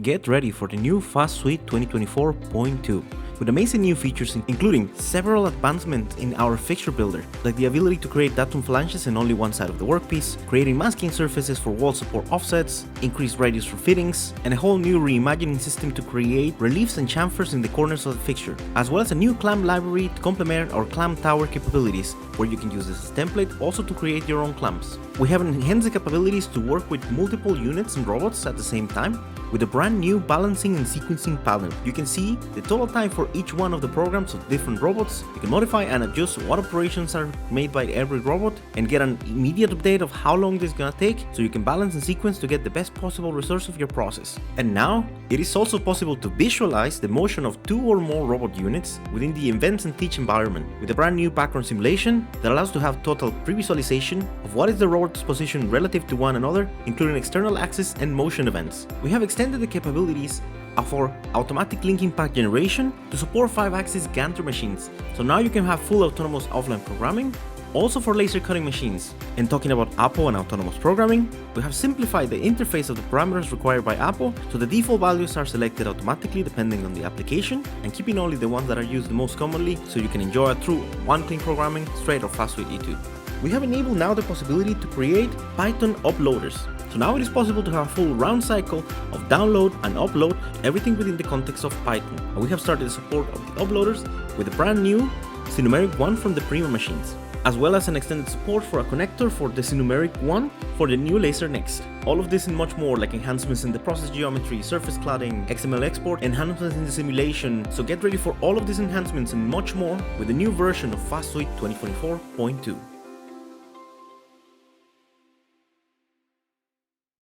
get ready for the new FASTSUITE 2024.2. With amazing new features including several advancements in our Fixture Builder, like the ability to create datum flanges in only one side of the workpiece, creating masking surfaces for wall support offsets, increased radius for fittings, and a whole new reimagining system to create reliefs and chamfers in the corners of the fixture, as well as a new clamp library to complement our clamp tower capabilities, where you can use this as a template also to create your own clamps. We have enhanced the capabilities to work with multiple units and robots at the same time, with a brand new balancing and sequencing panel. You can see the total time for each one of the programs of different robots. You can modify and adjust what operations are made by every robot and get an immediate update of how long this is gonna take, so you can balance and sequence to get the best possible results of your process. And now, it is also possible to visualize the motion of 2 or more robot units within the Invent and Teach environment, with a brand new background simulation that allows to have total pre-visualization of what is the robot's position relative to one another, including external axis and motion events. We have extended the capabilities for automatic linking path generation to support 5-axis Ganter machines, so now you can have full autonomous offline programming, also for laser cutting machines. And talking about APO and autonomous programming, we have simplified the interface of the parameters required by APO, so the default values are selected automatically depending on the application, and keeping only the ones that are used the most commonly, so you can enjoy a true one-click programming straight or FASTSUITE E2. We have enabled now the possibility to create Python uploaders. So now it is possible to have a full round cycle of download and upload, everything within the context of Python. And we have started the support of the uploaders with a brand new Cinumeric 1 from the premium machines, as well as an extended support for a connector for the Cinumeric 1 for the new Laser Next. All of this and much more, like enhancements in the process geometry, surface cladding, XML export, enhancements in the simulation. So get ready for all of these enhancements and much more with the new version of FASTSUITE 2024.2.